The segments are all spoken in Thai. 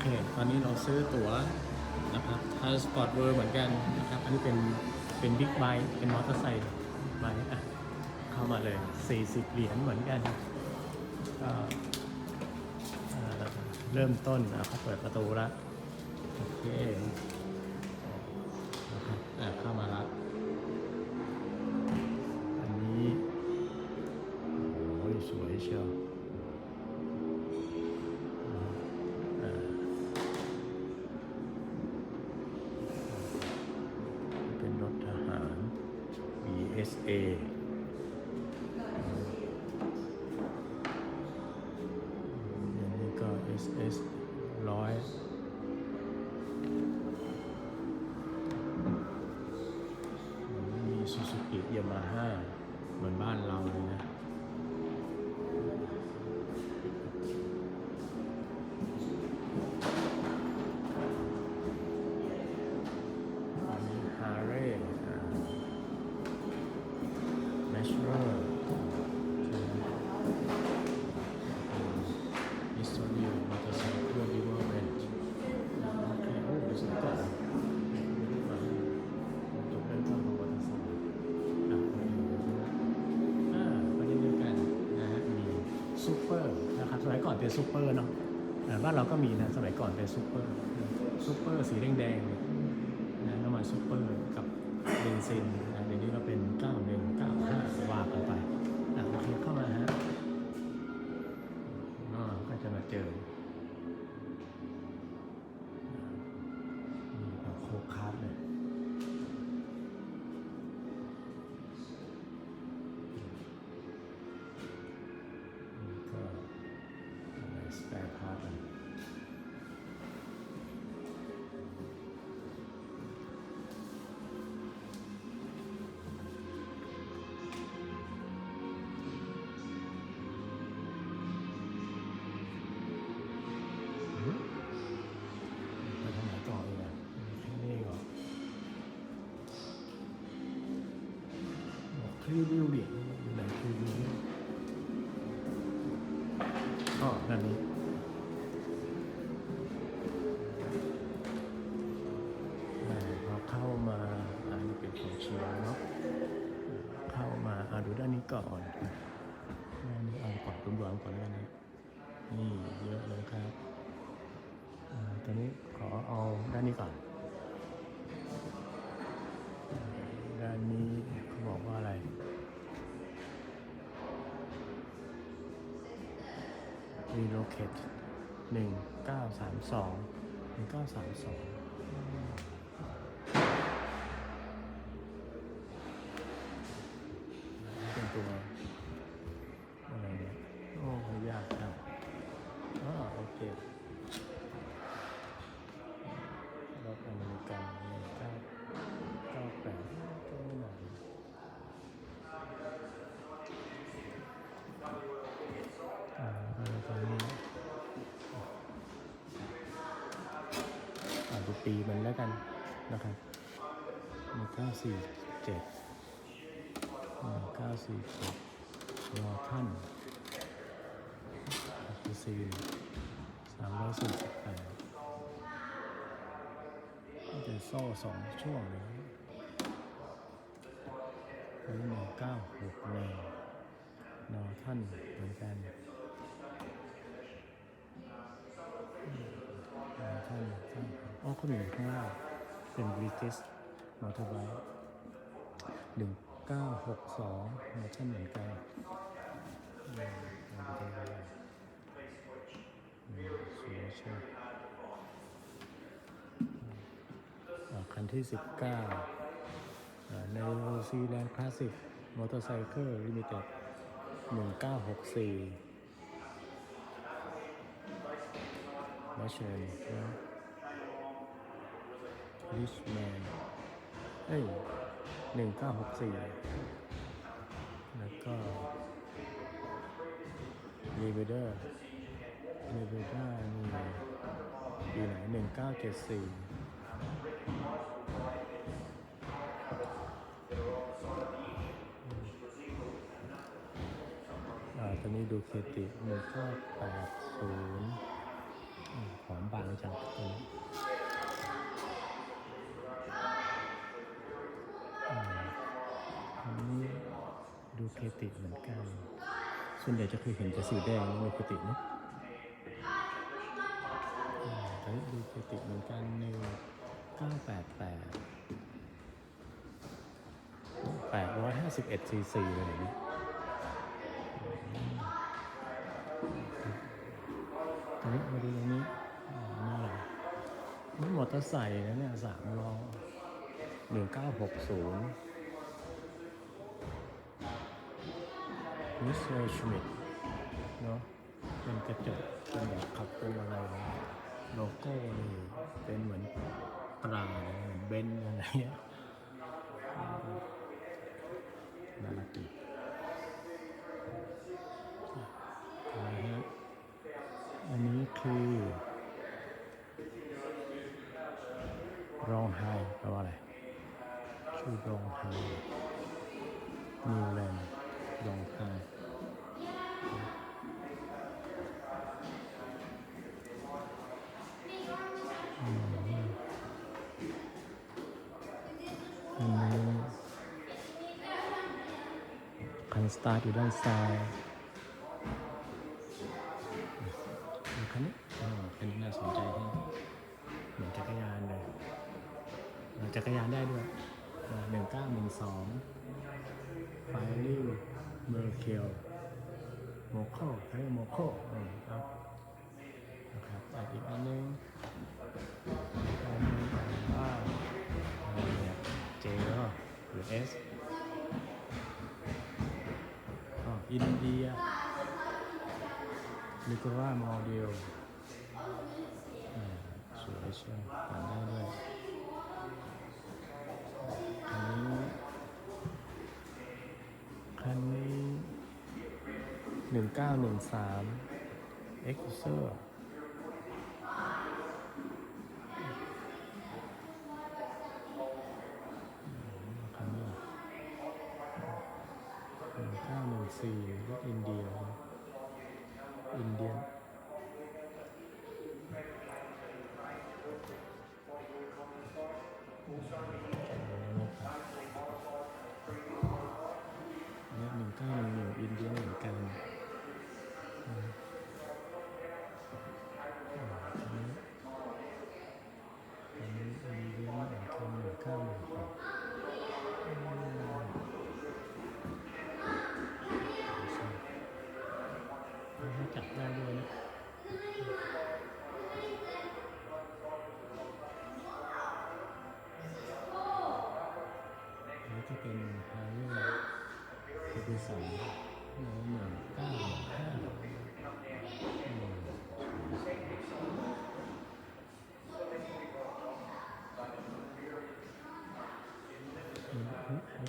เคตอนนี้เราซื้อตั๋วนะครับทางสปอร์ตเวิร์เหมือนกันนะครับอันนี้เป็นบิ๊กไบค์เป็นมอเตอร์ไซค์ไบค์เข้ามาเลย40เหรียญเหมือนกันก็เริ่มต้นเขาเปิดประตูแล้วโอเคนะครับเข้ามาแล้วอันนี้โอ้ยสวยเชียวเป็นรถทหาร BSA อันนี้ก็ SS 100มีซูซูกิยามาฮ่าเหมือนบ้านเราเลยนะอันนี้ฮาร์เรย์แมชเรอร์อิสราเอลมอเตอร์ไซค์เพื่อดิวเรนจ์โอเคโอ้ดูสวยจังจบเรื่องของมอเตอร์ไซค์ประเด็นเดียวกันนะฮะมีซูเปอร์นะครับสมัยก่อนเป็นซูเปอร์เนาะบ้านเราก็มีนะสมัยก่อนเป็นซูเปอร์สีแดงๆนะน้ำมันซูเปอร์กับเบนซินนะเดี๋ยวนี้ก็เป็น91 95ว่ากันไปโอเคเข้ามาฮะก็จะมาเจอมีแบบโคคาร์ดเลยก็อะไรสแปร์พาร์ทไปทางไหนต่อเลยอ่ะแค่นี้เหรอบอกคลีวิวดิอยู่ไหนคลีวิวด้านนี้พอเข้ามาอันนี้เป็นของเชียร์เนาะเข้ามาดูด้านนี้ก่อนด้านนี้เอาก่อนรวมๆก่อนแล้วกันนะนี่เยอะเลยครับตอนนี้ขอเอาด้านนี้ก่อนด้านนี้เขาบอกว่าอะไรrelocate 1932เป็นตัวอะไรเนี่ยโอ้ยากจังโอเครถอเมริกัน1998ก็ไม่นานตอนนี้ดูปีมันแล้วกันนะครับ1947รอท่านซีน348จะโซ่2ช่วงเลยหรือ1961รอท่านเหมือนกันท่านเขามีข้างล่างเป็น British Motorbike 1962ท่านเหมือนกันสวยใช่คันที่19ในนิวซีแลนด์คลาสสิกมอเตอร์ไซค์ลิมิเต็ด1964และเชนลิชแมน1964แล้วก็เลเวเดอร์นี่ปีไหน1974ตอนนี้ดูเคติ1980หอมบางจัง ติเหมือนกันส่วนใหญ่จะเคยเห็นแต่สีแดงดูเคติเนาะแต่ดูเคติเหมือนกัน1988 851 ซีซีอะไรนี้ตรงนี้มาดูตรงนี้นี่อะไรนี่มอเตอร์ไซค์นะเนี่ย3 ล้อ1960มิสเตอร์ชมิดเนาะเป็นกระจกเป็นแบบขับตัวอะไรโลโก้นี่เป็นเหมือนตราเหมือนเบนซ์อะไรเงี้ยน่ารักดีอันนี้คือรองไฮแปลว่าอะไรชื่อรองไฮนิวแลนด์รองไฮอันนี้คันสตาร์ทอยู่ด้านซ้ายคันนี้เป็นน่าสนใจที่เหมือนจักรยานเลยจักรยานได้ด้วย1912ไฟลิวเมอร์เคียวโมโคเขาเรียกโมโคครับนะครับอีกอันนึงว่าอะไรเนี่ยเจหรือเอสอินเดียนิโคล่าโมเดลสวยเชียวอ่านได้ด้วยคันนี้1913 Exer คันนี้1914รถอินเดียอินเดียเนี่ย1911อินเดียเหมือนกันอันนี้อินเดียเหมือนกัน1916ให้จับได้ด้วยนะนี่ก็เป็นฮาร์เลย์ปี21915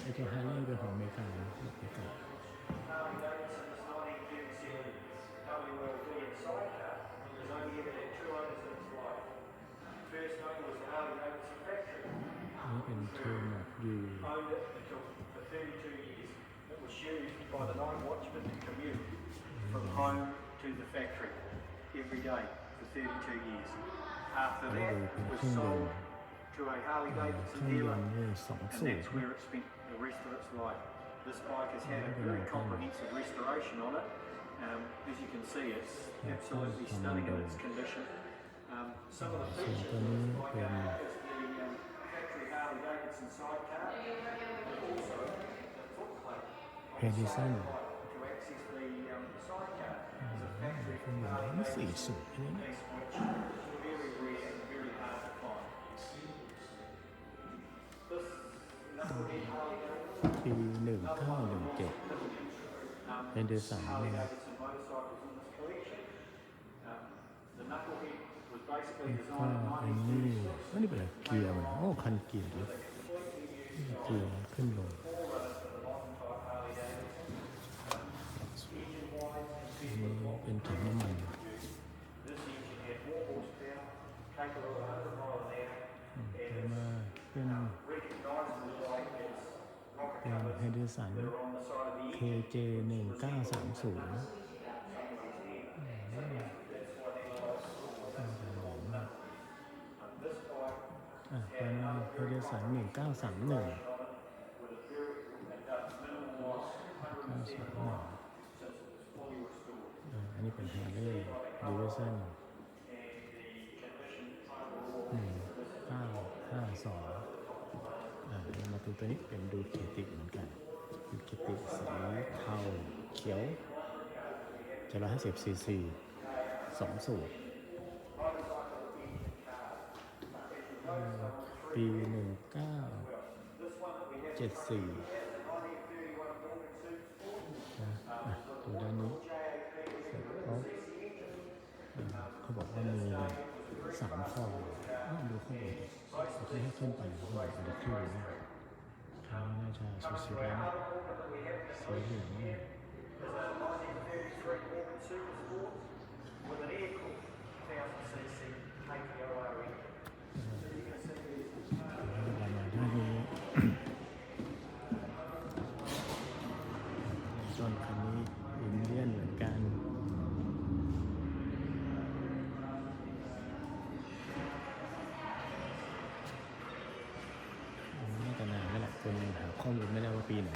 ไอ้ตัวฮาร์เลย์เป็นของอเมริกานี่เป็นเทอร์มอฟยูIt was used by the night watchman to commute from home to the factory every day for 32 years. After that, it was sold to a Harley Davidson dealer, and that's where it spent the rest of its life. This bike has had a very comprehensive restoration on it. As you can see, it's absolutely stunning in its condition. Some of the features of this bike are is the factory Harley Davidson sidecar, but also the foot plate. เฮดิสัน To access the sidecar is a factory Harley นี่สี Davidson สวยเลยนะ piece, which is very rare and very hard to find. This knucklehead Harley Davidson ปี1917เฮดิสัน Harley เนี่ย Davidson motorcycles in this collection. The knucklehead was basically ก็ designed in อันนี้อันนี้เป็นอะไรเกียร์มันโอ้คันเกียร์ด้วยเกียร์ขึ้นลงอันนี้เป็นถังน้ำมัน This engine had more horsepower, capable of 100 miles an hour, ต่อมาเป็น recognisable like as rocket เป็น covers เฮดิสัน that are on the side of the engine. KJ 1930 This bike เป็นเฮดิสัน1931 with a very, it does minimal loss, 170 เป็นฮาร์เลย์ดิวิชั่น1952มาดูตัวนี้เป็นดูเคติเหมือนกันดูเคติสีเทาเขียว750ซีซี2สูบปี1974ดูด้านนี้เสร็จปุ๊บเขาบอกว่ามี3 ฟอร์ดูข้างบนที่ให้ขึ้นไปข้างบนจะขึ้นเลยคราวนี้น่าจะสวยๆนะสีเหลืองเนี่ย with an air-cooled 1000cc KPOR engine. So you can see there's ประมาณท่านี้ต้นคันนี้อินเดียนเหมือนกันน่าจะนานแล้วแหละจนหาข้อมูลไม่ได้ว่าปีไหน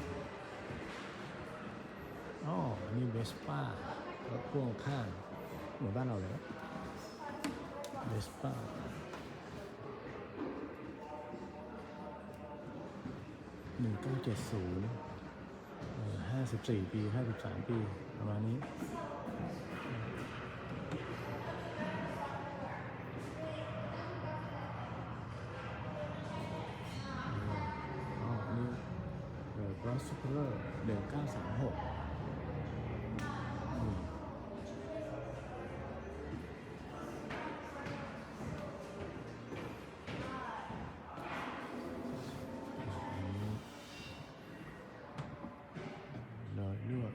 อ๋ออันนี้เวสป้ารถพ่วงข้างเหมือนบ้านเราเลยเวสป้า1970 54 ปี 53 ปีประมาณนี้อันนี้รอสซูเปอร์1936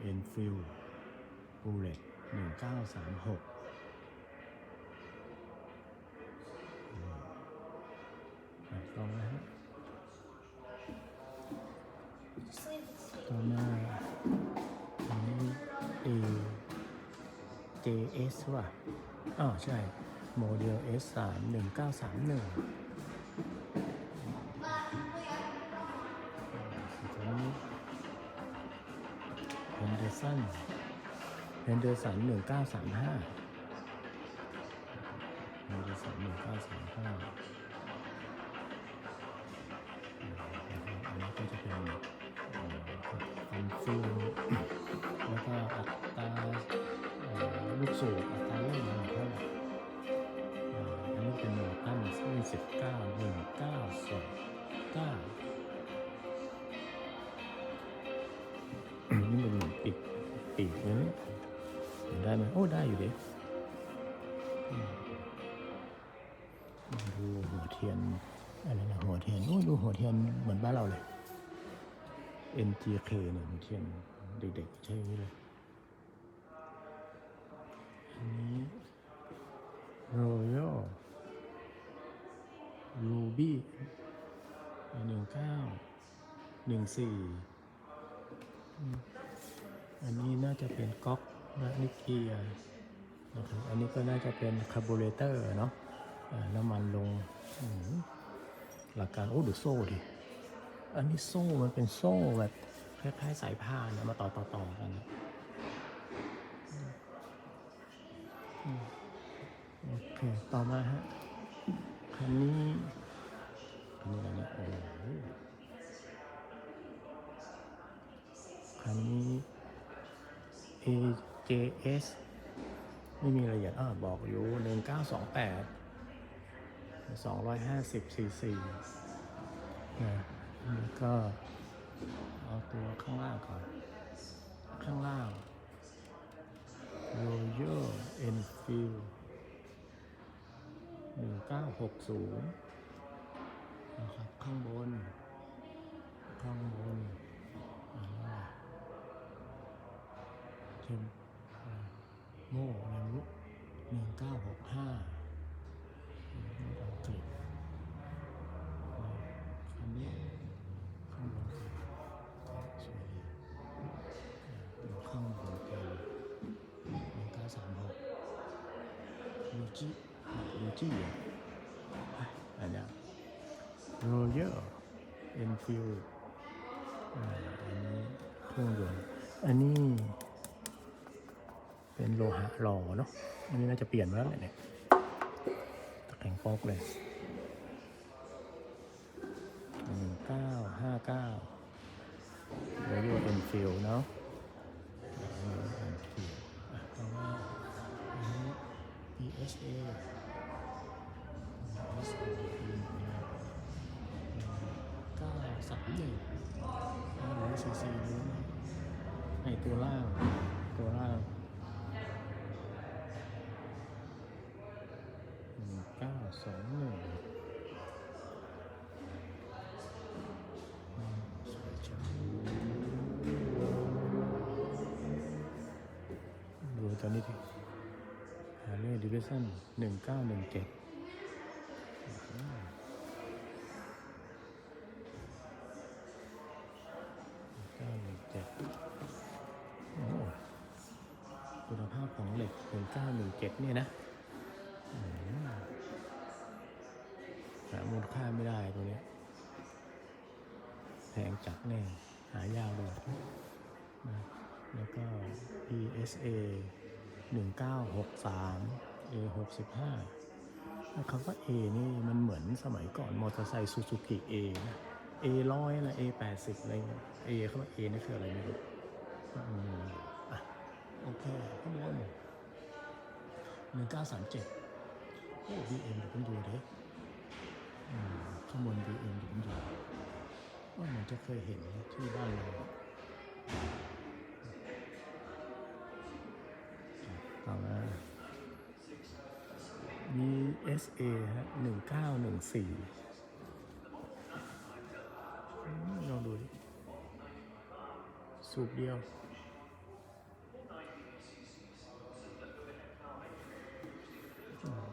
เอ็นฟิลบูเลต1936ต่อมาฮะต่อมาอันนี้ AJS ว่ะใช่โมเดล S3 1931ตัวนี้เฮนเดอร์สัน1935เฮนเดอร์สัน1935อันนี้ก็จะเป็นฟันฟิลแล้วก็อัตราลูกสูบอัตราเร่งเท่าไหร่อันนี้เป็นโนตัน19 นี่เป็นปีกเลยนี่เห็นได้ไหมโอ้ได้อยู่ดิดูหัวเทียนอะไรนะหัวเทียนโอ้ดูหัวเทียนเหมือนบ้านเราเลย NGK เนี่ยหัวเทียนเด็กๆใช่ไหมเลยอันนี้ Royal Ruby 1914อันนี้น่าจะเป็นก๊อกนะนิเกียนะครับอันนี้ก็น่าจะเป็นคาร์บูเรเตอร์เนาะน้ำมันลงหลักการโอ้ดูโซ่ดิอันนี้โซ่มันเป็นโซ่แบบคล้ายๆสายพานนะมาต่อกันโอเคต่อมาฮะคันนี้อะไรเนี่ยโอ้คันนี้ AJS ไม่มีรายละเอียดบอกอยู่1928 250ซีซีแล้วก็เอาตัวข้างล่างก่อนข้างล่าง Royal Enfield 1960นะครับข้างบนเทมโม่อะไรไม่รู้1965อังกฤษคันนี้ข้างบนสวยดีดูข้างบนเป็น1936ลูจิอันนี้ Royal Enfield อันนี้เครื่องยนต์อันนี้ เป็นโลหะหล่อเนาะอันนี้น่าจะเปลี่ยนมาแล้วแหละเนี่ยตะแกรงโป๊กเลย1959 Royal Enfield เนาะเพราะว่าPSA 931 500 cc นี้นะไอตัวล่าง921สวยจังดูตัวนี้ดิHarley Davidson 1917โอ้คุณภาพของเหล็ก1917เนี่ยนะหามูลค่าไม่ได้ตัวนี้แพงจัดแน่หายากเลยนะแล้วก็ PSA 1963 A65 คำว่า A นี่มันเหมือนสมัยก่อนมอเตอร์ไซค์ซูซูกิ A นะ A100 นะ A80 อะไรเงี้ย A คำว่า A นี่คืออะไรไม่รู้โอเคข้างบน1937โอ้ BMW เด้ข้างบน BMW ว่ามันจะเคยเห็นที่บ้านเราต่อมามี SA ฮะ1914ลองดูดิสูบเดียว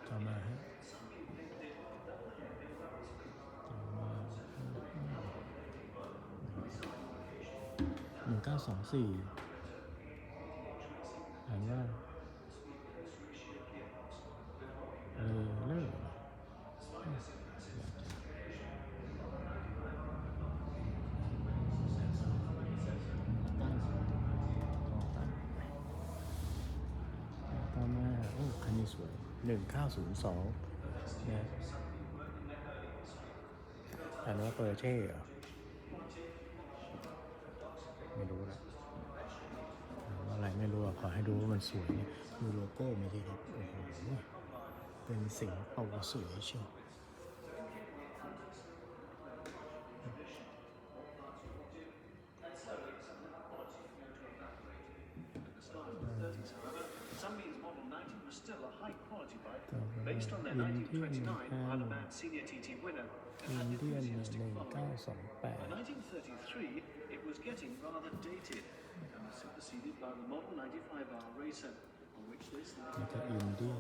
ต่อมาฮะ1924อ่านว่าเลิกต่อมาโอ้คันนี้สวย1902เนี่ยอ่านว่าเปอร์เช่เหรอไม่รู้ละอะไรไม่รู้ขอให้ดูว่ามันสวยดูโลโก้มีที่ครับโอ้โหเป็นสิงโตสวยเชียวBased on their 1929 Isle of Man Senior TT winner and had enthusiastic following. By 1933, it was getting rather dated and was superseded by the model 95R Racer, on which this แต่อินเดีย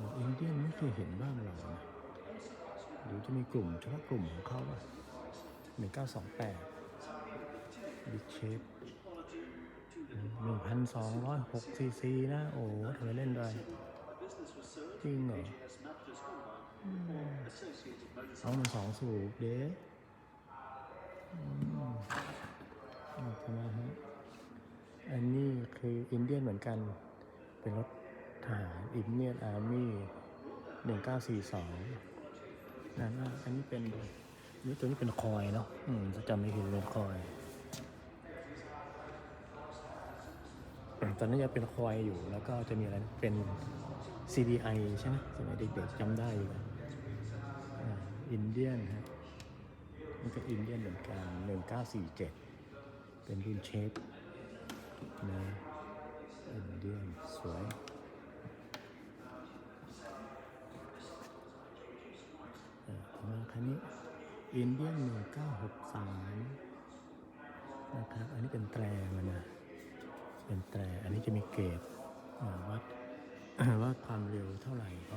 นไม่เคยเห็นบ้านเรานะหรือจะมีกลุ่มเฉพาะกลุ่มของเขาอะ1928 Big Shape 1,206 ซีซีนะโอ้ทำไมเล่นได้จริงเหรอเอามัน2 สูบเด้ทำไมฮะอันนี้คืออินเดียนเหมือนกันเป็นรถทหารอินเดียนอาร์มี่1942นั่นอันนี้เป็นตัวนี้เป็นคอยเนาะถ้าจำไม่ผิดเป็นคอยตอนนี้จะเป็นคอยอยู่แล้วก็จะมีอะไรเป็น CDI ใช่ไหมสมัยเด็กๆจำได้อยู่อินเดียนฮะนี่ก็อินเดียนเหมือนกัน1947เป็นรุ่นเชฟนะอินเดียนสวยมาคันนี้อินเดียน1963นะครับอันนี้เป็นแตรมันนะเป็นแตรอันนี้จะมีเกจวัดความเร็วเท่าไหร่ก็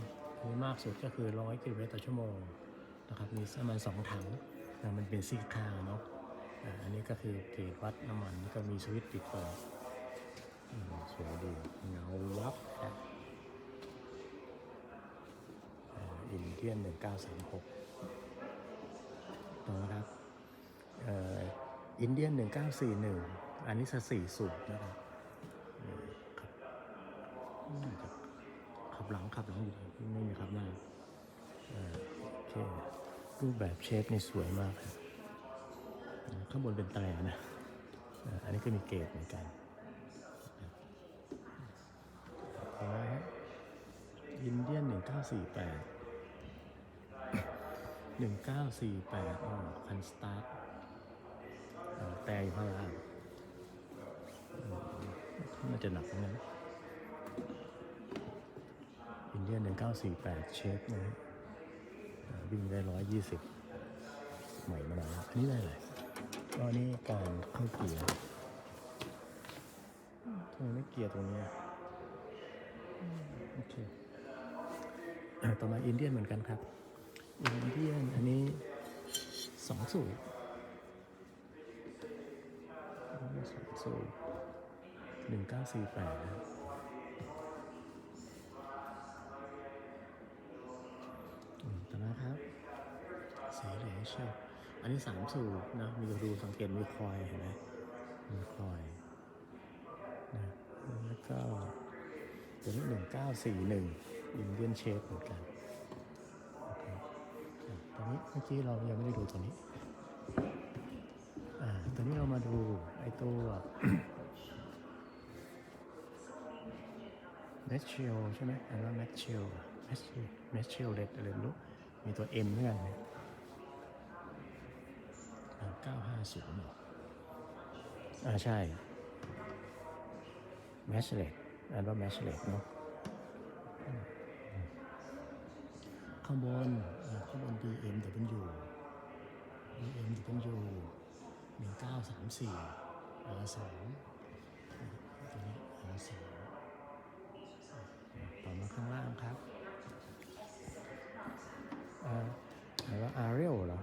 มากสุดก็คือ100 กิโลเมตรต่อชั่วโมงนะครับมีน้ำมัน2 ถังมันเป็นซีคาร์เนาะอันนี้ก็คือเกจวัดน้ำมันก็มีสวิตช์ปิดเปิดสวยดีเงาวับอินเดียน1936ต่อครับอินเดียน1941อันนี้4 สูบนะครับ รูปแบบเชฟนี่สวยมากครับข้างบนเป็นแตรนะอันนี้ก็มีเกรดเหมือนกันอินเดียน1948คันสตาร์ทแต่อยู่ข้างล่างน่าจะหนักเหมือนกันอินเดียน1948เชฟนะวิ่งได้120ใหม่มานานแล้วอันนี้ได้อะไรตอนนี้การเข้าเกียร์ทำไมไม่เกียร์ตรงนี้โอเคต่อมาอินเดียนเหมือนกันครับอินเดียนอันนี้2 สูบ1948นะต่อมาครับเสรีเชียวอันนี้3 สูบนะมีดูสังเกตมีคอยเห็นไหมมีคอยนะแล้วก็ตัวนี้1941อินเดียนเชฟเหมือนกันตัวนี้เมื่อกี้เรายังไม่ได้ดูตัวนี้ตัวนี้เรามาดูไอ้ตัว แมชเชลใช่ไหมอันว่าแมชเชลเล็ดอะไรไม่รู้มีตัว M ด้วยกันเนี่ย950หรอใช่แมชเลตอันว่าแมชเลตเนาะข้างบนBMW 1934 R2 ตัวนี้ R2 ต่อมาข้างล่างครับอะไรว่า Ariel เหรอ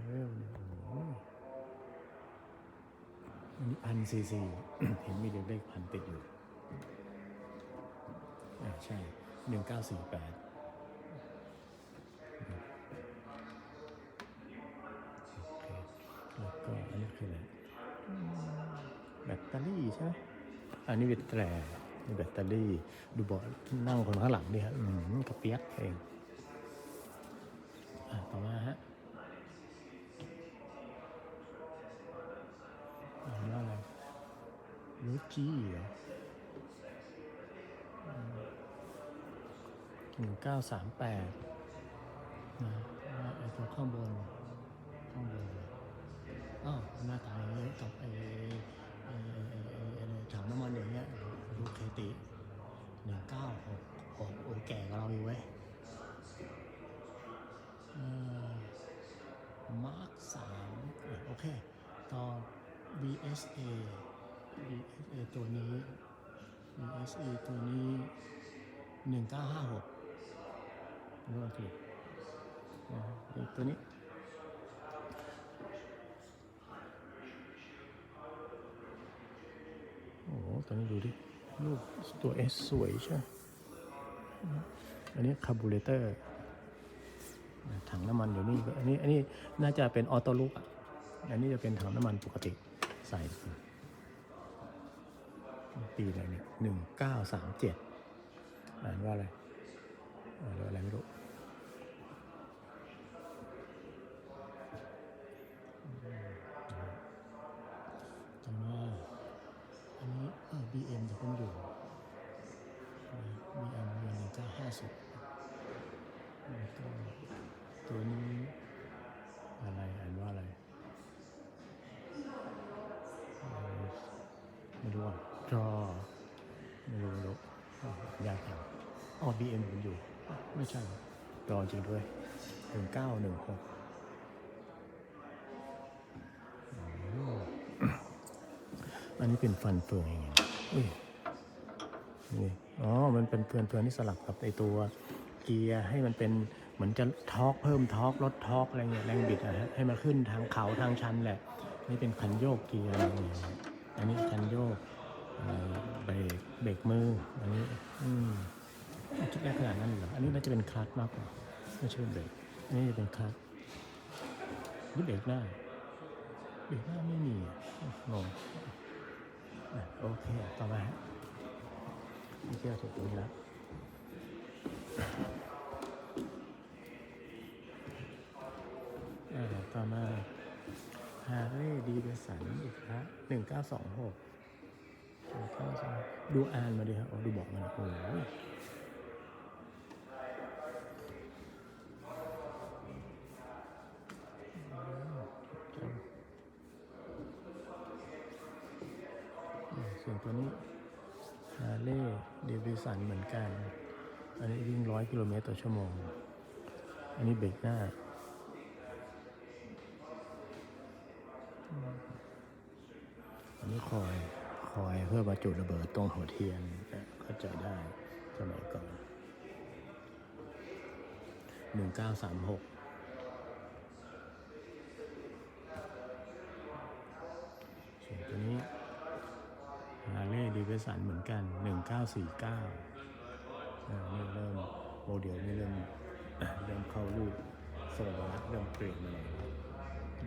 Ariel เนี่ยอันนี้1,000 cc เห็นมีเลขพันติดอยู่ใช่1948แล้วก็อันนี้คืออะไรแบตเตอรี่ใช่ไหมอันนี้เป็นแตรมีแบตเตอรี่ดูเบาะนั่งคนข้างหลังดิฮะกระเปียกเองต่อมาฮะแล้วอะไรรูจี้เหรอ1938นะไอ้ตัวข้างบนหน้าตาอย่างนี้กับไอ้ถังน้ำมันอย่างเงี้ยดูเคติ1966โอ้แก่กว่าเราอยู่เว้ยมาร์ค3โอเคต่อ VSA ตัวนี้ VSA ตัวนี้1956รู้ว่าถูกตัวนี้โอ้โหตัวนี้ดูดิรูปตัว S สวยใช่อันนี้คาร์บูเรเตอร์ถังน้ำมันอยู่นี่อันนี้น่าจะเป็นออโต้ลุกอันนี้จะเป็นถังน้ำมันปกติใส่ปีอะไรเนี่ย1937อ่านว่าอะไรอะไรไม่รู้ต่อมาอันนี้BM จะต้องอยู่BM 1950แล้วก็ตัวนี้อะไรอ่านว่าอะไรไม่รู้จอไม่รู้ยากจังBM ผมอยู่ไม่ใช่จอจริงด้วย1916อันนี้เป็นฟันเฟืองอย่างเงี้ยนี่มันเป็นเฟืองที่สลับกับไอตัวเกียร์ให้มันเป็นเหมือนจะทอร์กเพิ่มทอร์กลดทอร์กอะไรเงี้ยแรงบิดให้มันขึ้นทางเขาทางชันแหละนี่เป็นคันโยกเกียร์อะไรเงี้ยอันนี้คันโยกเบรกมืออันนี้คิดได้ขนาดนั้นเหรออันนี้น่าจะเป็นคลัตช์มากกว่าไม่ใช่เบรกอันนี้จะเป็นคลัตช์นี่เบรกหน้าไม่มีงงโอเคต่อมาพี่เที่ยวถูกตรงนี้แล้ว ต่อมาฮาร์เลย์ดีเวสันอีกละ1926ดูอ่านมาดิครับดูบอกมาโอ้ยส่วนตัวนี้ฮาร์เลย์ดีเวสันเหมือนกันอันนี้วิ่ง100 กิโลเมตรต่อชั่วโมงอันนี้เบรกหน้าอันนี้คอยเพื่อมาจุดระเบิดตรงหัวเทียนเข้าใจได้สมัยก่อน1936ส่วนตัวนี้ฮาร์เลย์ดีเวสันเหมือนกัน1949นี่เริ่มโมเดลนี่เริ่มเข้ารูปทรงละเริ่มเปลี่ยนมาหน่อย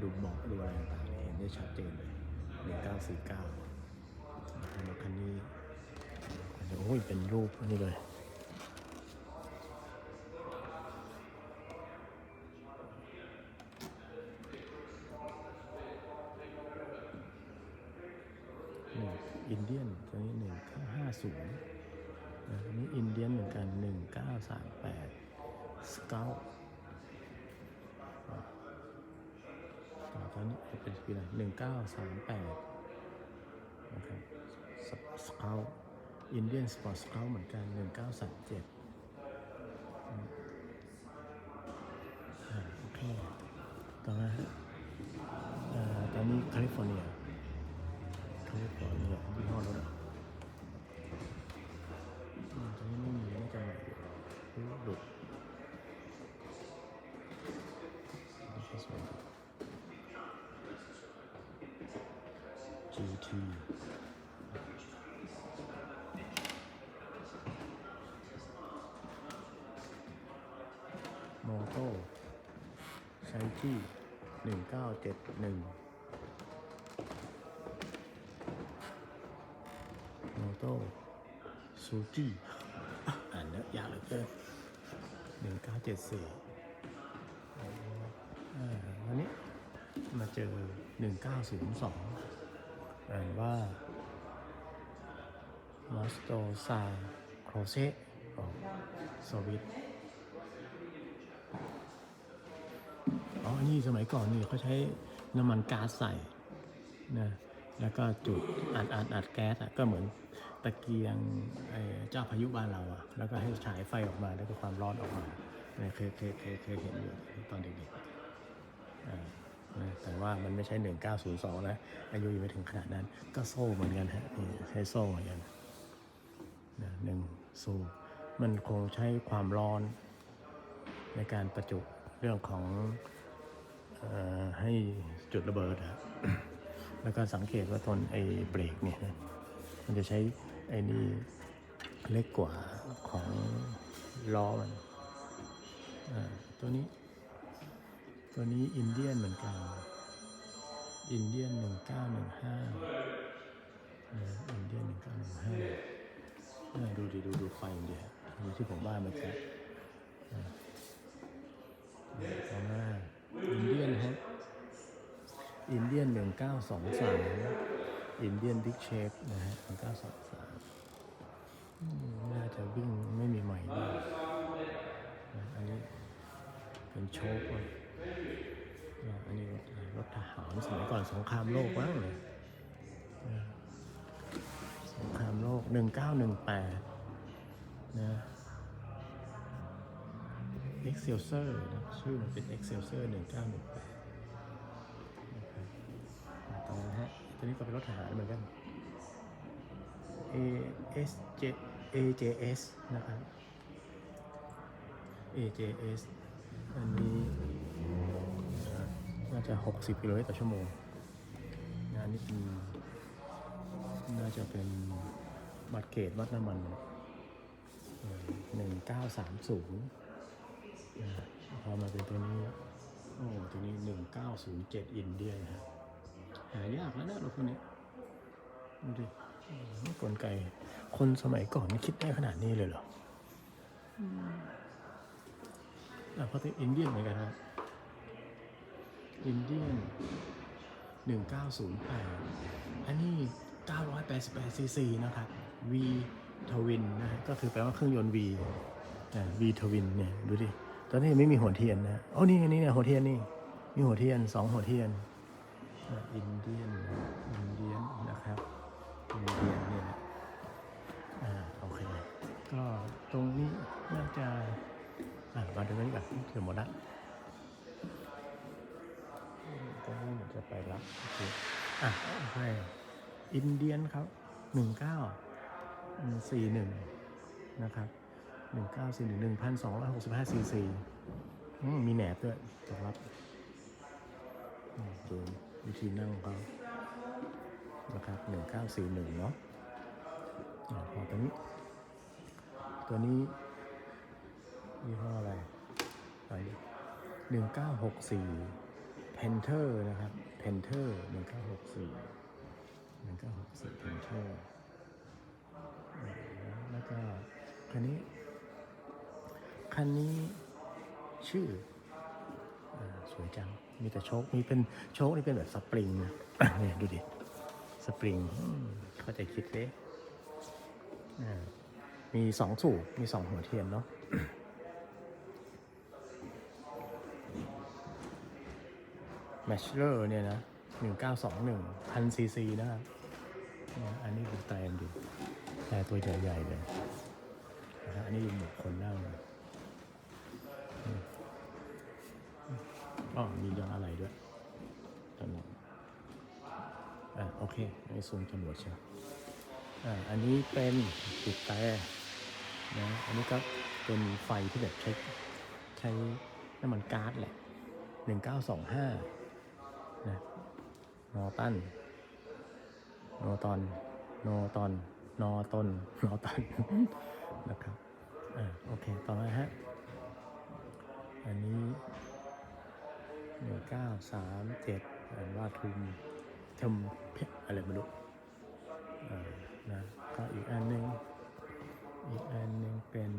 ดูเบาะดูอะไรต่างๆเห็นได้ชัดเจนเลย1949รถคันนี้โอ้ยเป็นรูปนี่เลยอินเดียนตัวนี้1950อันนี้อินเดียนเหมือนกัน1938สเกลตอนนี้เป็นปีอะไร1938นะครับสเกลอินเดียนสปอร์ตสเกลเหมือนกัน1937โอเคต่อมาตอนนี้แคลิฟอร์เนียยี่ห้อรถตอนนี้ไม่มีน่าจะใหม่อยู่หลุดGTโมโต้ไซกี้1971โมโต้ซูจิอ่านแล้วยากเหลือเกิน1974วันนี้มาเจอ1902อ่านว่ามาสโตซาโครเซของสวิตนี่สมัยก่อนนี่เขาใช้น้ำมันก๊าซใส่นะแล้วก็จุดอัดแก๊สก็เหมือนตะเกียงเจ้าพายุบ้านเราแล้วก็ให้ฉายไฟออกมาแล้วก็ความร้อนออกมาเคยเห็นอยู่ตอนเด็กๆแต่ว่ามันไม่ใช่1902นะอายุยังไม่ถึงขนาดนั้นก็โซ่เหมือนกันฮะใช้โซ่เหมือนกันโซ่มันคงใช้ความร้อนในการประจุเรื่องของให้จุดระเบิดแล้วก็สังเกตว่าตอนเบรกเนี่ยมันจะใช้นี่เล็กกว่าของล้อมันตัวนี้อินเดียนเหมือนกันอินเดียน1915อินเดียน1915ดูไฟเดียวดูที่ผมว่ามันแค่ต่อมาอินเดียนฮะอินเดียน1923อินเดียนบิ๊กเชฟนะฮะ1923น่าจะวิ่งไม่มีใหม่ด้วยอันนี้เป็นโชคอันนี้รถทหารสมัยก่อนสงครามโลกบ้างเลยสงครามโลก1918นะExcelsior นะชื่อมันเป็น Excelsior 1918ต่อนะฮะตัวนี้ก็เป็นรถทหารเหมือนกัน AJS นะครับ AJS อันนี้น่าจะ60 กิโลเมตรต่อชั่วโมงงานนี้น่าจะเป็นบัตรเขตวัดน้ำมัน1930พอมาเป็นตัวนี้ตัวนี้1907อินเดียนะฮะหายากแล้วนะรถพวกนี้ดูดิกลไกคนสมัยก่อนนี่คิดได้ขนาดนี้เลยเหรอ เพราะเป็นอินเดียนเหมือนกันครับอินเดียน1908อันนี้988ซีซีนะครับ V Twin นะฮะก็คือแปลว่าเครื่องยนต์ V V Twin เนี่ยดูดิตอนนี้ไม่มีหัวเทียนนะอ๋อนี่เนี่ยหัวเทียนนี่มีหัวเทียน2หัวเทียนอินเดียนนะครับอินเดียนเนี่ยนะโอเคก็ตรงนี้น่าจะมาดูนี้ก่อนเดี๋ยวหมดละตรงนี้มันจะไปรับโอเคโอเคอินเดียนครับ1941นะครับ1941 1,265ซีซีมีแหนบด้วยรองรับดูวิธีนั่งเขานะครับ1941เนาะพอตัวนี้ยี่ห้ออะไร1964 Panther นะครับ Panther 1964 Panther แล้วก็คันนี้ชื่อสวยจังมีแต่โชคมีเป็นโชคนี่เป็นแบบสปริงนะเนี่ยดูดิสปริงเข้าใจคิดเด้มี2สูบมี2หัวเทียนเนาะแมชเลอร์เนี่ยนะ1921 1000ซีซีนะครับอันนี้เป็นแต่ดูแต่ตัวใหญ่ๆเลยอันนี้หมวกคนนั่งมียางอะไรด้วยตอนนี้โอเคในโซนตำรวจใช่อันนี้เป็นติดแต่นะอันนี้ก็เป็นไฟที่แบบใช้น้ำมันก๊าซแหละ1925นะนอตันนะครับโอเคต่อมาฮะอันนี้1937อ่านว่าทุมเพชรอะไรไม่รู้นะก็อีกอันหนึ่งเป็น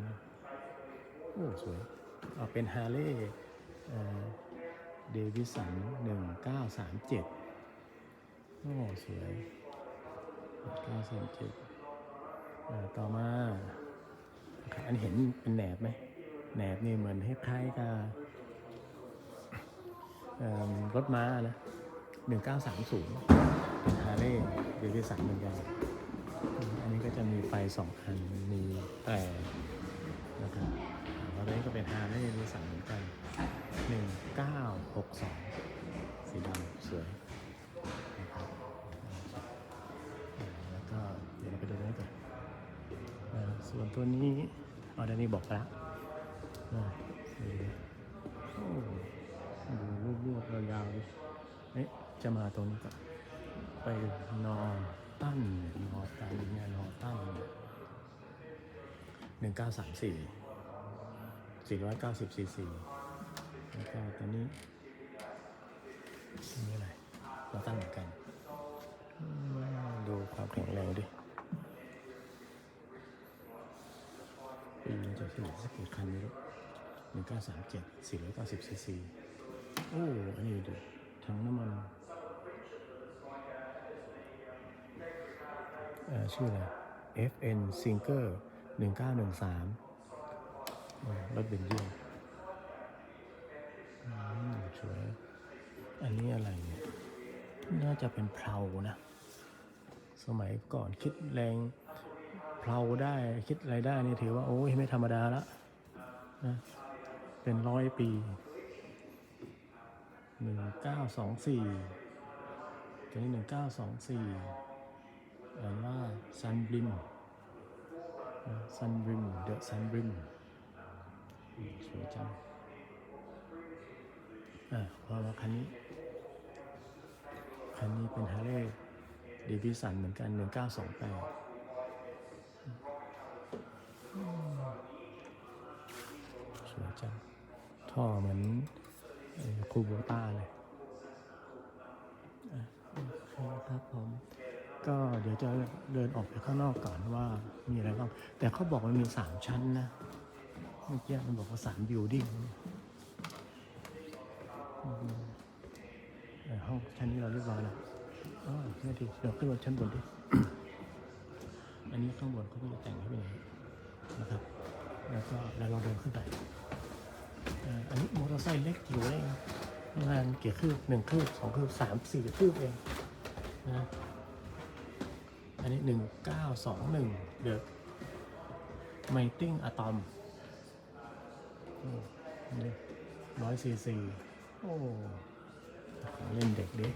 สวยเป็นฮาร์เลย์เดวิสัน1937สวย1937ต่อมาอันเห็นเป็นแหนบไหมแหนบนี่เหมือนคล้ายๆกับรถม้านะ1930เป็นฮาร์เลย์เดวิสันเหมือนกันอันนี้ก็จะมีไฟ2อันมีแต่นะครับแล้วนี้ก็เป็นฮาร์เลย์เดวิสันเหมือนกัน1962สีดำสวยนะครับแล้วก็เดี๋ยวเราไปดูนี้ก่อนส่วนตัวนี้ด้านนี้บอกแล้วดูรูปๆยาวๆดิจะมาตรงนี้ก่อนไปนอตั้น1934 490ซีซีแล้วก็ตัวนี้อะไรเราตั้งเหมือนกันดูความแข็งแรงดิปีนี้จะเฉลี่ยสักกี่คันไม่รู้1937 490ซีซีอันนี้ดูถังน้ำมันชื่ออะไร FN Singer 1913รถเบนซ์สวยอันนี้อะไรเนี่ยน่าจะเป็นเพลานะสมัยก่อนคิดแรงเพลาได้คิดอะไรได้นี่ถือว่าไม่ธรรมดาละนะเป็น100 ปี1924ตัวนี้1924อ่านว่าซันบริมเดอะซันบริมสวยจังพอมาคันนี้เป็นฮาร์เลย์เดวิสันเหมือนกัน1928สวยจังท่อเหมือนคูโบต้าเลยโอเคครับผมก็เดี๋ยวจะเดินออกไปข้างนอกก่อนว่ามีอะไรบ้างแต่เขาบอกมันมี3ชั้นนะเมื่อกี้มันบอกว่า3 building ห้องชั้นนี้เราเรียบร้อยแล้วอ๋อนี่ทีเดี๋ยวขึ้นมาชั้นบนดิ อันนี้ข้างบนเขาก็จะแต่งให้เป็นอย่างนี้นะครับ แล้วก็เราเดินขึ้นไปอันนี้มอเตอร์ไซค์เล็กอยู่เองประมาณกี่คืบ1 คืบ 2 คืบ 3 4 คืบเองนะอันนี้1921 The Mighty Atom นี่100cc โอ้เล่นเด็กดิ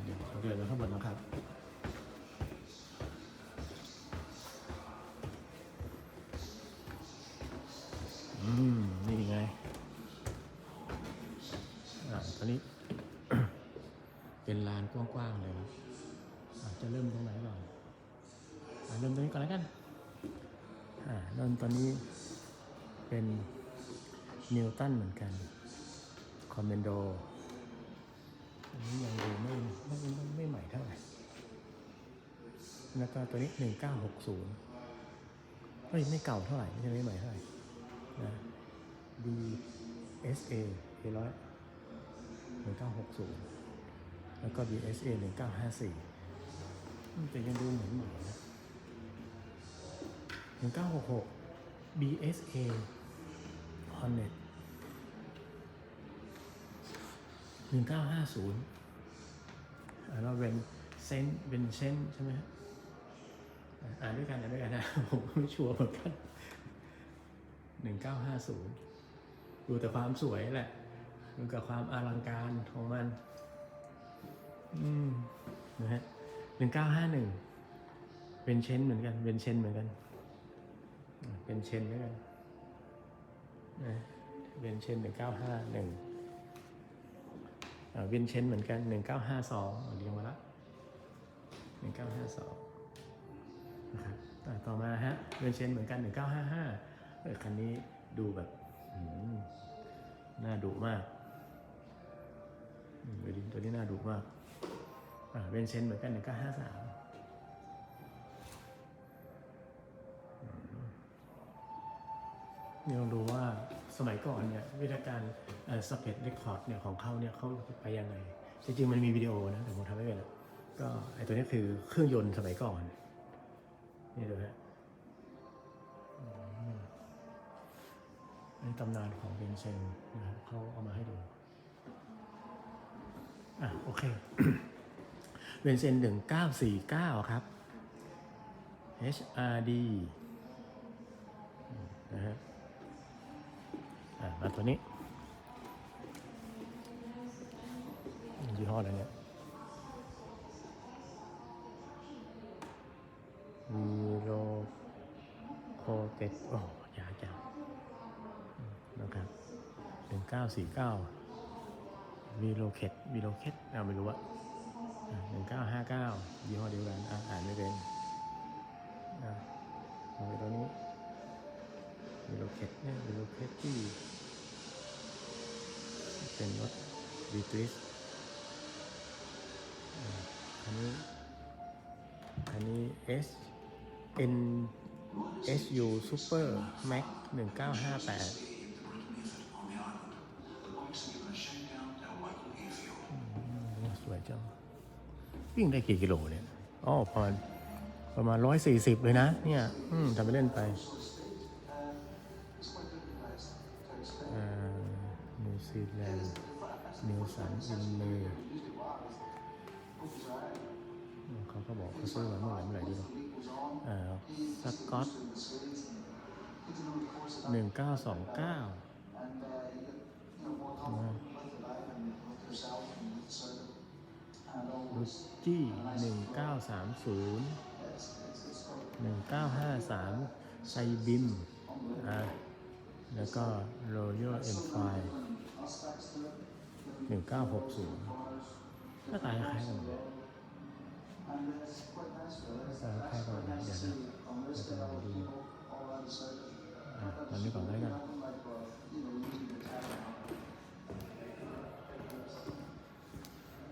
เดี๋ยวเราเดินมาข้างบนนะครับ นี่ไงตอนนี้ เป็นลานกว้างๆเลยนะจะเริ่มตรงไหนก่อนเริ่มตรงนี้ก่อนแล้วกันเริ่มตอนนี้เป็นนิวตันเหมือนกันคอมเมนโดอันนี้ยังดูไม่ใหม่เท่าไหร่แล้วก็ตัวนี้1960ไม่เก่าเท่าไหร่ไม่ใหม่เท่าไหร่นะ BSA A100 1960แล้วก็ BSA 1954แต่ยังดูเหมือนใหม่นะ1966 BSA Hornet 1950แล้วเวนเซนใช่ไหมอ่านด้วยกันนะผมไม่ชัวร์เหมือนกัน1950ดูแต่ความสวยแหละดูกับความอลังการของมันนะฮะ1951เป็นเชนเหมือนกันเป็นเชนเหมือนกันเป็นเชนด้วยกันนะเป็นเชน1951เป็นเชนเหมือนกัน1952เรียงมาละ1952นะครับต่อมาฮะเป็นเชนเหมือนกัน1955คันนี้ดูแบบน่าดุมากตัวนี้น่าดุมากเป็นเชนเหมือนกัน1953นี่เราดูว่าสมัยก่อนเนี่ยวิธีการสเปซเรคคอร์ดเนี่ยของเขาเนี่ยเขาไปยังไงจริงๆมันมีวิดีโอนะแต่ผมทำไม่เป็นก็ไอตัวนี้คือเครื่องยนต์สมัยก่อนนี่ดูฮะในตำนานของเบนเซนนะเขาเอามาให้ดูโอเค เบนเซน1949ครับ HRD นะฮะมาตัวนี้ยี่ห้ออะไรเนี่ยวีโรโคเต็ดโอ้ยากจังนะครับ1949วีโรเค็ดไม่รู้อะ1959ยี่ห้อเดียวกันอ่านไม่เป็นเอาไปตัวนี้วีโรเค็ดเนี่ยวีโรเค็ดที่เป็นรถวีทริสอันนี้ NSU Super Max 1958สวยจังวิ่งได้กี่กิโลเนี่ยประมาณ140เลยนะเนี่ยทำไปเล่นไปนิวซีแลนด์นิวสันอินเมย์เขาก็บอกเขาซื้อมาเมื่อไหร่ดีสกอต1929ลูจี้1930 1953ไซบิมแล้วก็ Royal Enfield 1960หน้าตาคล้ายกันเลยคล้ายกันเดี๋ยวนะจะลองดูตอนนี้ก่อนได้กัน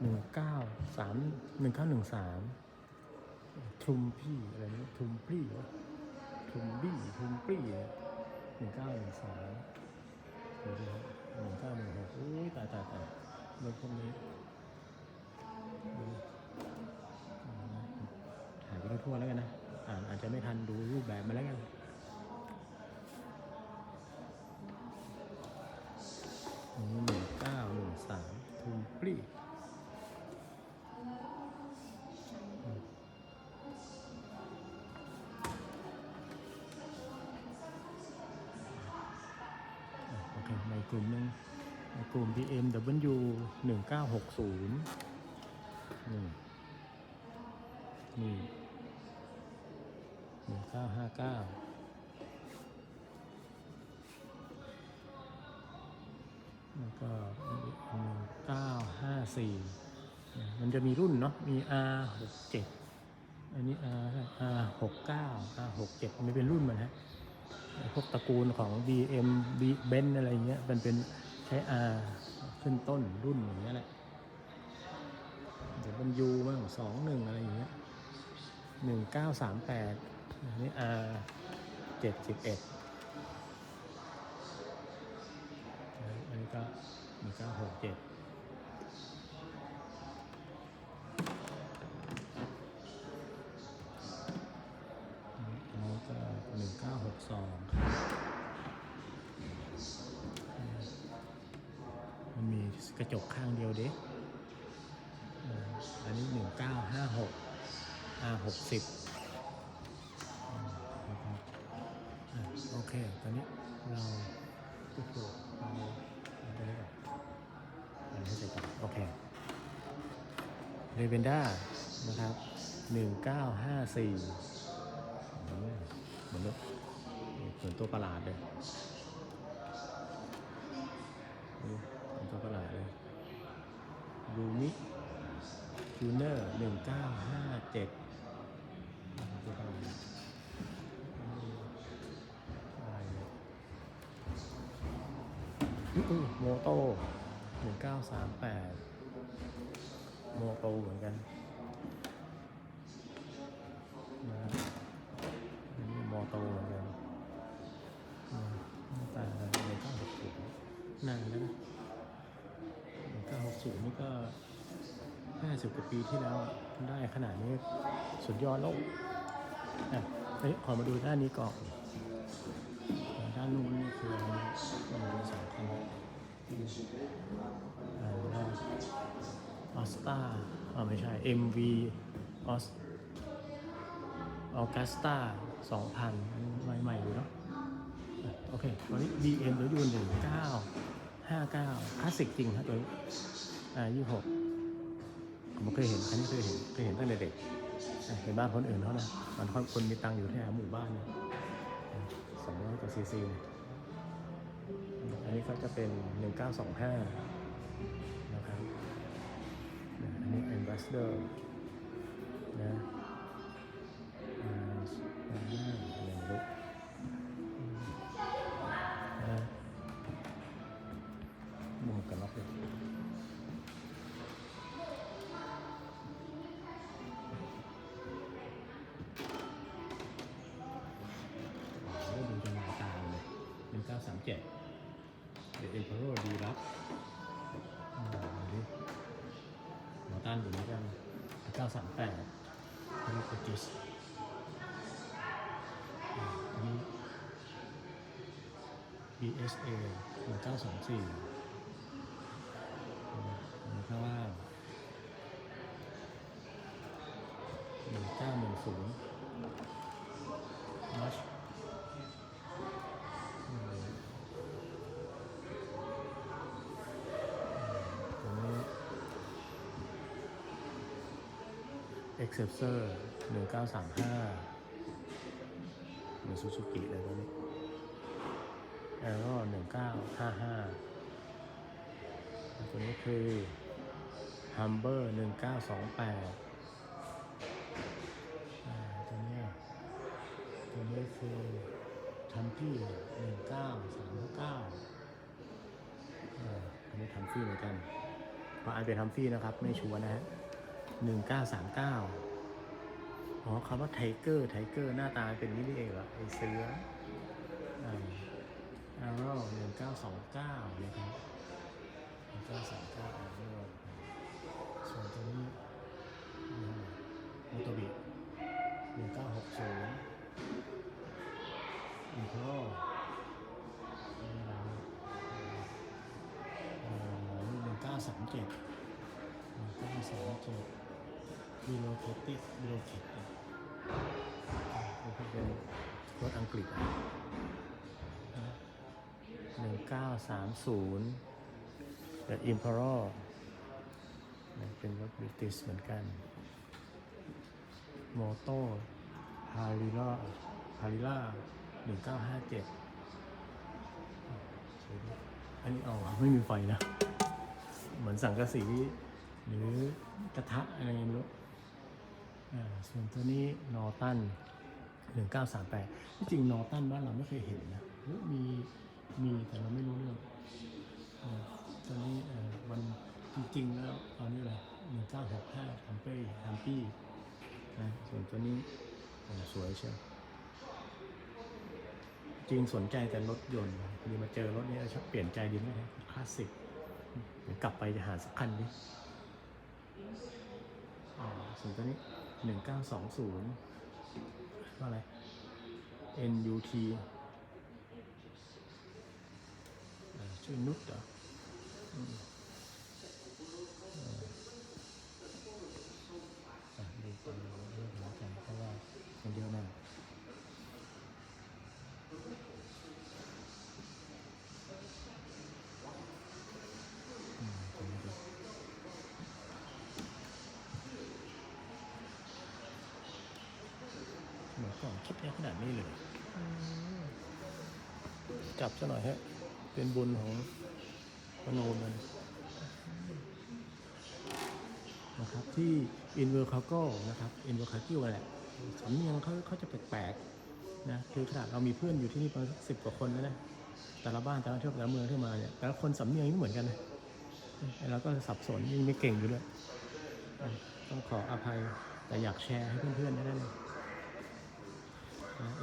1913ทรุมพี่อะไรนี่ทรุมปี้1913ดูดิ 19,600อุ้ยตายรถพวกนี้ถ่ายไปทั่วๆแล้วกันนะอาจจะไม่ทันดูรูปแบบมาแล้วกัน1913ทุมปรีโอเคในกลุ่มนึงในกลุ่ม BMW 1960นี่1959แล้วก็1954มันจะมีรุ่นเนาะมี R67 อันนี้ R69 R67 มันเป็นรุ่นมันฮะพวกตระกูลของ BM Benz อะไรเงี้ยมันเป็นใช้ R ขึ้นต้นรุ่นอย่างเงี้ยแหละเดี๋ยวมัน U บ้าง21อะไรอย่างเงี้ย1938อันนี้ R71อันนี้ก็1967อันนี้ก็1962มันมีกระจกข้างเดียวเด้อันนี้1956 R60โอเคตอนนี้เราเอาไปเลยก่อนอันนี้ให้เสร็จก่อนโอเคเรเวนด้านะครับ1954เหมือนตัวประหลาดเลยเหมือนตัวประหลาดเลยรูมิจูเนอร์1957ตัวประหลาดโมโต้1938โมโตเหมือนกันนะครับอันนี้โมโตเหมือนกันแต่1960นานแล้วนะ1960นี่ก็50 กว่าปีที่แล้วได้ขนาดนี้สุดยอดแล้วขอมาดูด้านนี้ก่อนด้านนู้นนี่คือมันเป็น2 คันออสตาไม่ใช่ MV ออกัสตา2000ใหม่ๆอยู่เนาะโอเคตอนนี้ BMW 1959คลาสสิกจริงครับตัวนี้26ผมเคยเห็นคันนี้เคยเห็นตั้งแต่เด็กเห็นบ้านคนอื่นเขานะมันคนมีตังค์อยู่แถวหมู่บ้านเนี่ย200 กว่าซีซีอันนี้ก็จะเป็น1925นะครับอันนี้ Ambassador นะอะไรไม่รู้หมวกกันน็อกเลยดูจนหน้าตาเลย1937 The Emperor ดีรับหมอต้านอยู่เหมือนกัน1938นี่คือจิสอันนี้ BSA 1924ข้างล่าง1910 March Excelsior 1935เหมือนซูซูกิเลยตัวนี้แล้วก็1955ตัวนี้คือ Humber 1928ตัวนี้คือทัมฟี่1939อันนี้ทัมฟี่เหมือนกันเพราะอันเป็นทัมฟี่นะครับไม่ชัวร์นะฮะ1939คำว่าไทเกอร์หน้าตาเป็นนี้นี่เองเหรอไอเสือ Arrow 1929นะครับ1929 Arrow ส่วนตัวนี้โมโตบิ1960 Impro 1937 Relocated นี่เป็นรถอังกฤษ1930 The Emperor เป็นรถบริติชเหมือนกัน Moto Harilla 1957 อันนี้ไม่มีไฟนะ เหมือนสังกะสีหรือกระทะอะไรไม่รู้ส่วนตัวนี้นอตัน1938ที่จริงนอตันบ้านเราไม่เคยเห็นนะหรือมีแต่เราไม่รู้เรื่องตัวนี้มันจริงๆแล้วตอนนี้อะไร1965ทัมปี้นะส่วนตัวนี้สวยเชียวจริงสนใจแต่รถยนต์พอดีมาเจอรถนี้ชอบเปลี่ยนใจดีไหมคลาสสิกเดี๋ยวกลับไปจะหาสักคันดิส่วนตัวนี้1920ว่าอะไร NUT ชื่อนุชเหรอดูคนเรื่องของกันเพราะว่ามันเยอะมากเหมือนก่อนคิดได้ขนาดนี้เลยจับซะหน่อยฮะเป็นบุญของมโนมันนะครับที่ Invercargill นะครับ Invercargill แหละสำเนียงเขาจะแปลกๆนะคือขนาดเรามีเพื่อนอยู่ที่นี่ประมาณ10 กว่าคนนะแต่ละบ้านแต่ละเที่ยวแต่ละเมืองที่มาเนี่ยแต่ละคนสำเนียงไม่เหมือนกันนะเราก็สับสนยิ่งไม่เก่งอยู่ด้วยต้องขออภัยแต่อยากแชร์ให้เพื่อนๆได้เลย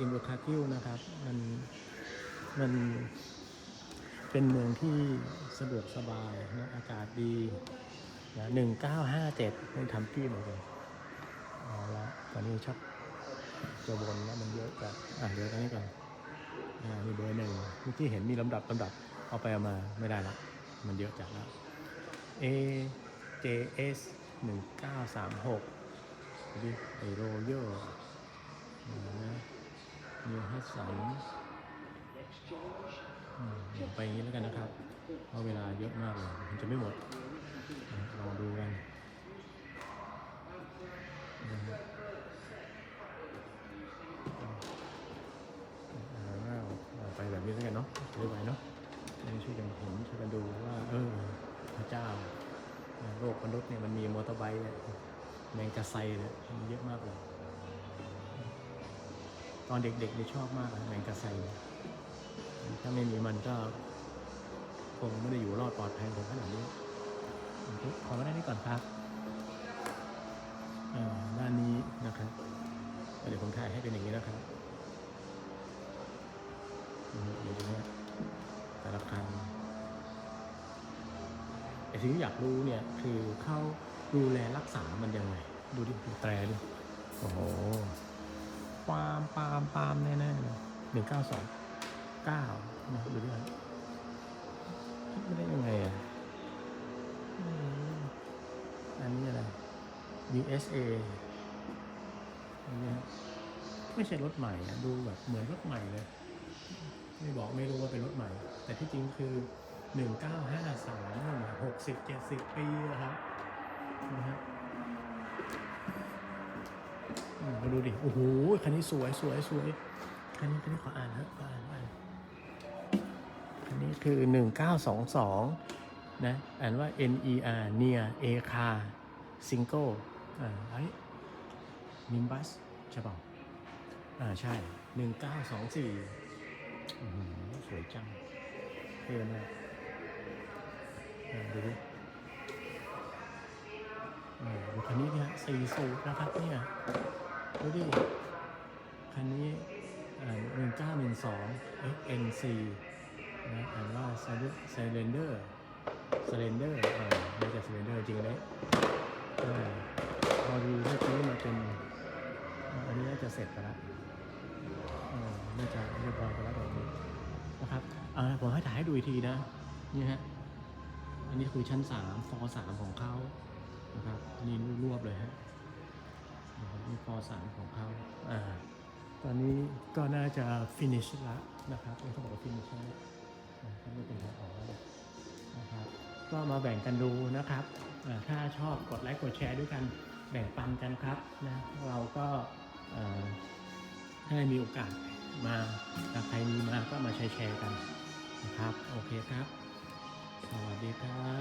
Invercargill นะครับมันเป็นเมืองที่สะดวกสบายนะอากาศดีนะ1957เป็นทำที่เหมือนกันแล้วตอนนี้ชักจะวนแล้วมันเยอะกันเดี๋ยวอันนี้ก่อนมีเบอร์หนึ่งที่เห็นมีลำดับเอาไปเอามาไม่ได้ละมันเยอะจัดแล้ว AJS 1936ดิไอโรเยอร์นะมีฮัสสันไปอย่างนี้แล้วกันนะครับเพราะเวลาเยอะมากเลยมันจะไม่หมดลองดูกันไปแบบนี้แล้วกันเนาะเรื่อยๆเนาะช่วยกันเห็นช่วยกันดูว่าพระเจ้าโลกมนุษย์เนี่ยมันมีมอเตอร์ไบค์แมงกะไซเนี่ยมันเยอะมากเลยตอนเด็กๆนี่ชอบมากแมงกะไซถ้าไม่มีมันก็คงไม่ได้อยู่รอดปลอดภัยถึงขนาดนี้ขอมาได้นี่ก่อนครับด้านนี้นะครับเดี๋ยวผมถ่ายให้เป็นอย่างนี้นะครับเดี๋ยวนี้แต่ละคันแต่สิ่งที่อยากรู้เนี่ยคือเขาดูแลรักษามันยังไงดูดิดูแตรดิโอ้โหปาล์มแน่ๆเลย1929นะดูดิครับคิดไม่ได้ยังไงอันนี้อะไร USA อันนี้ไม่ใช่รถใหม่ดูแบบเหมือนรถใหม่เลยไม่รู้ว่าเป็นรถใหม่แต่ที่จริงคือ1953 60-70 ปีครับนะฮะมาดูดิโอ้โหคันนี้สวยคันนี้ขออ่านฮะคันนี้คือ1922นะอ่านว่า NER Near A Car Single ไอ้Nimbus ใช่เปล่าใช่1924สวยจังเท่มากดูดิดูคันนี้เนี่ย4 สูบนะครับเนี่ยดูดิคันนี้1912 XNC นะอ่านว่า Slender ไม่ใช่ Slender จริงเลยพอดูเมื่อกี้มันเป็นอันนี้น่าจะเสร็จไปแล้วน่าจะเรียบร้อยไปแล้วแบบนี้นะครับผมให้ถ่ายให้ดูอีกทีนะนี่ฮะอันนี้คือชั้น3ฟอ3ของเขานะครับนี่รวบเลยฮะนี่ฟอ3ของเขาตอนนี้ก็น่าจะ finish แล้วนะครับเขาบอกว่า finish แล้วไม่เป็นไรออกแล้วนะครับก็มาแบ่งกันดูนะครับถ้าชอบกดไลค์กดแชร์ด้วยกันแบ่งปันกันครับนะเราก็ให้มีโอกาสมาถ้าใครมีมาก็มาแชร์กันนะครับโอเคครับสวัสดีครับ